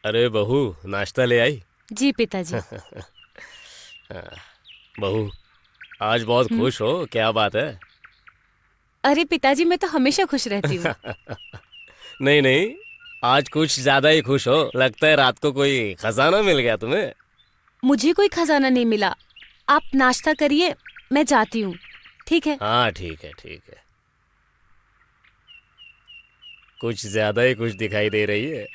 अरे बहू, नाश्ता ले आई? जी पिताजी। बहू, आज बहुत हम्म। खुश हो, क्या बात है? अरे पिताजी, मैं तो हमेशा खुश रहती हूँ। नहीं नहीं, आज कुछ ज्यादा ही खुश हो, लगता है रात को कोई खजाना मिल गया तुम्हें। मुझे कोई खजाना नहीं मिला। आप नाश्ता करिए, मैं जाती हूँ। ठीक है। हाँ ठीक है ठीक है। कुछ ज्यादा ही खुश दिखाई दे रही है,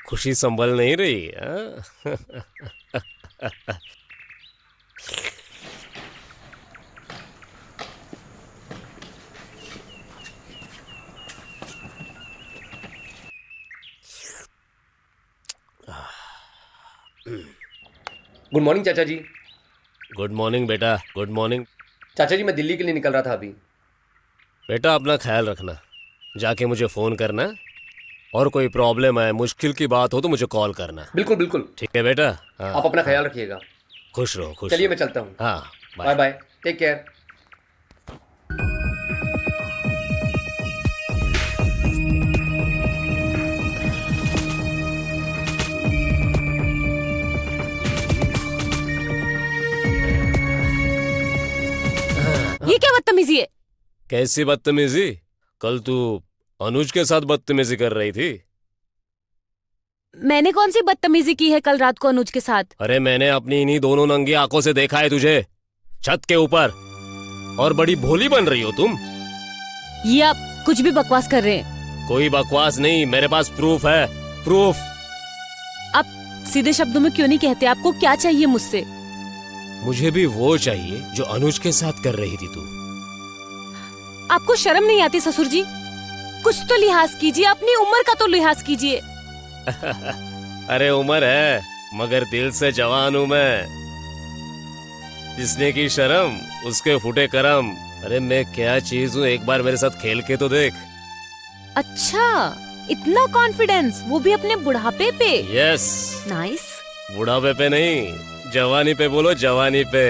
खुशी संभल नहीं रही, हाँ? गुड मॉर्निंग चाचा जी। गुड मॉर्निंग बेटा, गुड मॉर्निंग। चाचा जी, मैं दिल्ली के लिए निकल रहा था अभी। बेटा अपना ख्याल रखना, जाके मुझे फोन करना, और कोई प्रॉब्लम है, मुश्किल की बात हो तो मुझे कॉल करना। बिल्कुल बिल्कुल। ठीक है बेटा? हाँ आप अपना हाँ। ख्याल रखिएगा। खुश रहो खुश चलिए रहो। मैं चलता हूँ। हाँ, bye bye. Bye. Take care. ये क्या बदतमीजी है? कैसी बदतमीजी? कल तू अनुज के साथ बदतमीजी कर रही थी। मैंने कौन सी बदतमीजी की है कल रात को अनुज के साथ? अरे मैंने अपनी इन्हीं दोनों नंगी आंखों से देखा है तुझे, छत के ऊपर, और बड़ी भोली बन रही हो तुम। ये आप कुछ भी बकवास कर रहे हैं। कोई बकवास नहीं, मेरे पास प्रूफ है, प्रूफ। आप सीधे शब्दों में क्यों नहीं कहते? आपको क्या चाहिए मुझसे? मुझे भी वो चाहिए जो अनुज के साथ कर रही थी तू। आपको शर्म नहीं आती ससुर जी? कुछ तो लिहाज कीजिए, अपनी उम्र का तो लिहाज कीजिए। अरे उम्र है, मगर दिल से जवान हूं मैं। जिसने की शर्म उसके फूटे करम। अरे मैं क्या चीज हूँ, एक बार मेरे साथ खेल के तो देख। अच्छा, इतना कॉन्फिडेंस, वो भी अपने बुढ़ापे पे? यस। नाइस। बुढ़ापे पे नहीं, जवानी पे बोलो, जवानी पे।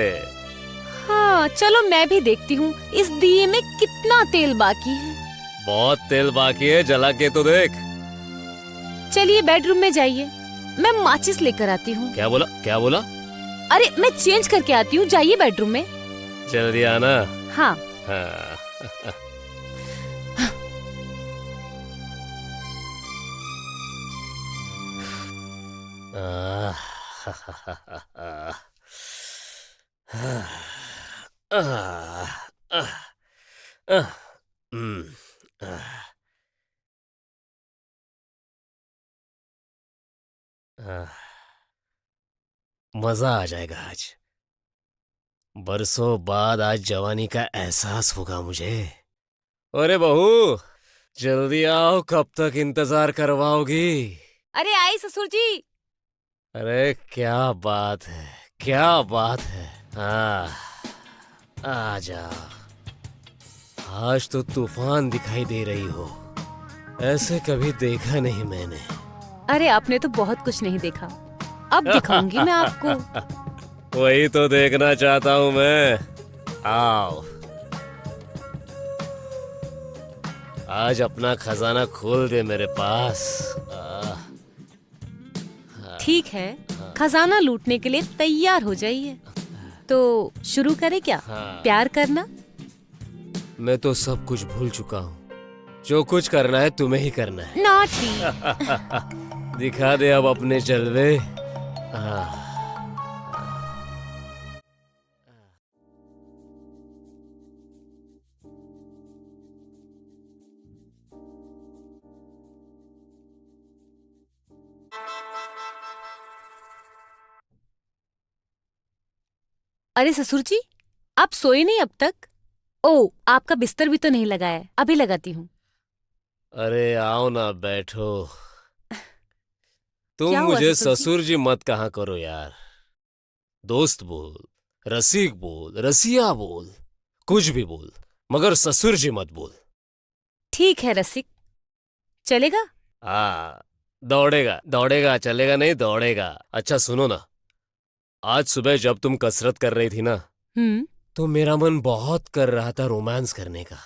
हाँ चलो, मैं भी देखती हूँ इस दिए में कितना तेल बाकी है। बहुत तेल बाकी है, जला के तो देख। चलिए बेडरूम में जाइए, मैं माचिस लेकर आती हूँ। क्या बोला, क्या बोला? अरे मैं चेंज करके आती हूँ, जाइए बेडरूम में। जल्दी आना। हाँ। हाँ। आह, आह, आह, आह, हम्म, आह, आह, मजा आ जाएगा आज। बरसों बाद आज जवानी का एहसास होगा मुझे। अरे बहू, जल्दी आओ, कब तक इंतजार करवाओगी? अरे आई ससुर जी। अरे क्या बात है, क्या बात है। आ जाओ। आज तो तूफान दिखाई दे रही हो, ऐसे कभी देखा नहीं मैंने। अरे आपने तो बहुत कुछ नहीं देखा, अब दिखाऊंगी मैं आपको। वही तो देखना चाहता हूँ मैं। आओ, आज अपना खजाना खोल दे मेरे पास। ठीक है, खजाना लूटने के लिए तैयार हो जाइए। तो शुरू करें क्या? हाँ। प्यार करना। मैं तो सब कुछ भूल चुका हूँ, जो कुछ करना है तुम्हें ही करना है। नॉटी। दिखा दे अब अपने जलवे। हाँ। अरे ससुर जी, आप सोए नहीं अब तक? ओ, आपका बिस्तर भी तो नहीं लगाया है, अभी लगाती हूँ। अरे आओ ना, बैठो। तुम क्या हुआ मुझे ससुर जी? ससुर जी मत कहा करो यार। दोस्त बोल, रसिक बोल, रसिया बोल, कुछ भी बोल, मगर ससुर जी मत बोल। ठीक है रसिक, चलेगा? हाँ, दौड़ेगा दौड़ेगा, चलेगा नहीं, दौड़ेगा। अच्छा सुनो ना, आज सुबह जब तुम कसरत कर रही थी ना, हम्म। तो मेरा मन बहुत कर रहा था रोमांस करने का।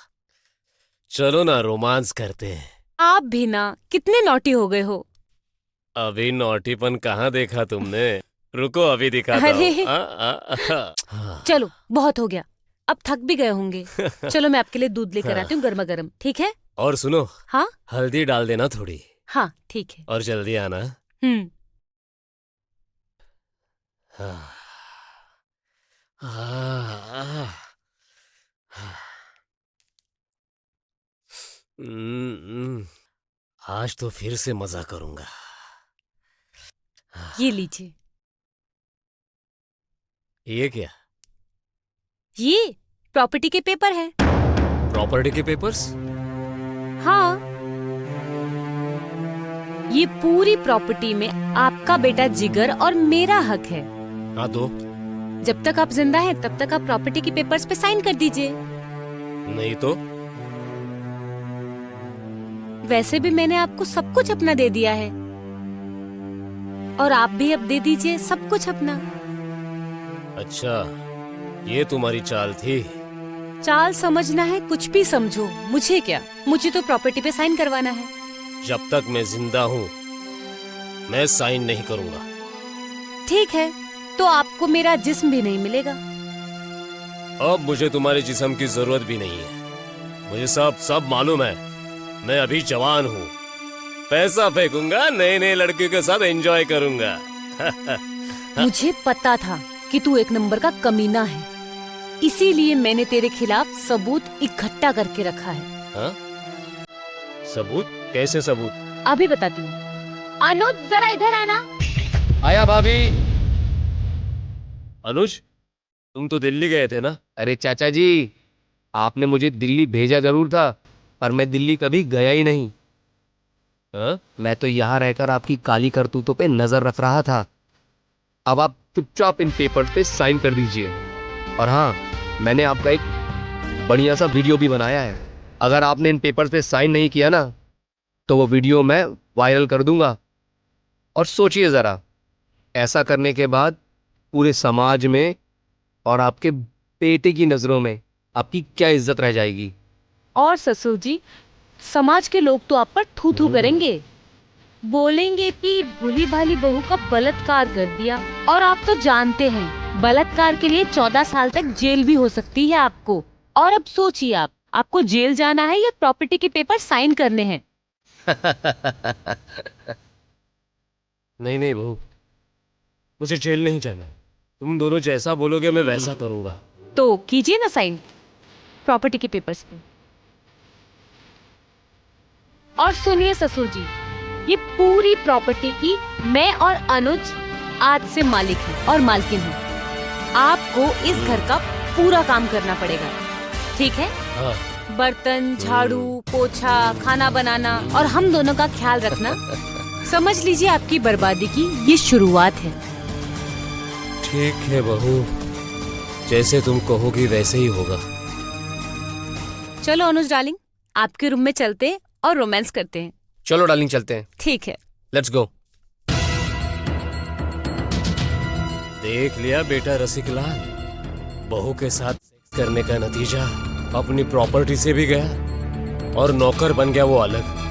चलो ना, रोमांस करते हैं। आप भी ना कितने नॉटी हो गए हो। अभी नौटीपन कहाँ देखा तुमने? रुको अभी दिखाता अरे। हूँ। चलो बहुत हो गया, अब थक भी गए होंगे। चलो मैं आपके लिए दूध लेकर आती हूँ गर्मा गर्म, ठीक है? और सुनो, हाँ हल्दी डाल देना थोड़ी, हाँ ठीक है। और जल्दी आना। हम्म। हाँ। हाँ। हम्म, आज तो फिर से मजा करूंगा। ये लीजिए। ये क्या? ये प्रॉपर्टी के पेपर है। प्रॉपर्टी के पेपर्स? हाँ, ये पूरी प्रॉपर्टी में आपका बेटा जिगर और मेरा हक है। हाँ दो। जब तक आप जिंदा हैं तब तक आप प्रॉपर्टी के पेपर्स पे साइन कर दीजिए। नहीं तो? वैसे भी मैंने आपको सब कुछ अपना दे दिया है, और आप भी अब दे दीजिए सब कुछ अपना। अच्छा, ये तुम्हारी चाल थी? चाल समझना है कुछ भी समझो, मुझे क्या, मुझे तो प्रॉपर्टी पे साइन करवाना है। जब तक मैं जिंदा हूँ मैं साइन नहीं करूंगा। ठीक है, तो आपको मेरा जिस्म भी नहीं मिलेगा। अब मुझे तुम्हारे जिस्म की जरूरत भी नहीं है, मुझे सब मालूम है। मैं अभी जवान हूँ, पैसा फेंकूंगा, नए नए लड़कियों के साथ एंजॉय करूंगा। मुझे पता था कि तू एक नंबर का कमीना है, इसीलिए मैंने तेरे खिलाफ सबूत इकट्ठा करके रखा है। हाँ? सबूत? कैसे सबूत? अभी बताती हूँ। अनुज जरा इधर आना। आया भाभी। अनुज, तुम तो दिल्ली गए थे ना? अरे चाचा जी, आपने मुझे दिल्ली भेजा जरूर था, पर मैं दिल्ली कभी गया ही नहीं। हाँ? मैं तो यहाँ रहकर आपकी काली करतूतों पे नजर रख रहा था। अब आप चुपचाप इन पेपर पे साइन कर दीजिए। और हाँ, मैंने आपका एक बढ़िया सा वीडियो भी बनाया है। अगर आपने इन पेपर पे साइन नहीं किया ना, तो वो वीडियो मैं वायरल कर दूंगा। और सोचिए ज़रा, ऐसा करने के बाद पूरे समाज में और आपके बेटे की नज़रों में आपकी क्या इज्जत रह जाएगी। और ससुर जी, समाज के लोग तो आप पर थू थू करेंगे, बोलेंगे कि भोली भाली बहू का बलात्कार कर दिया। और आप तो जानते हैं बलात्कार के लिए 14 साल तक जेल भी हो सकती है आपको। और अब सोचिए, आपको जेल जाना है या प्रॉपर्टी के पेपर साइन करने हैं? नहीं नहीं बहू, मुझे जेल नहीं जाना। तुम दोनों जैसा बोलोगे मैं वैसा करूंगा। तो कीजिए ना साइन प्रॉपर्टी के पेपर्स पे। और सुनिए ससुर जी, ये पूरी प्रॉपर्टी की मैं और अनुज आज से मालिक हैं और मालकिन हैं। आपको इस घर का पूरा काम करना पड़ेगा, ठीक है? हाँ। बर्तन, झाड़ू, पोछा, खाना बनाना और हम दोनों का ख्याल रखना। समझ लीजिए आपकी बर्बादी की ये शुरुआत है। ठीक है बहू, जैसे तुम कहोगी वैसे ही होगा। चलो अनुज डार्लिंग, आपके रूम में चलते हैं और रोमांस करते हैं। चलो डार्लिंग, चलते हैं। ठीक है। Let's go. देख लिया बेटा रसिकलाल, बहू के साथ सेक्स करने का नतीजा अपनी प्रॉपर्टी से भी गया और नौकर बन गया वो अलग।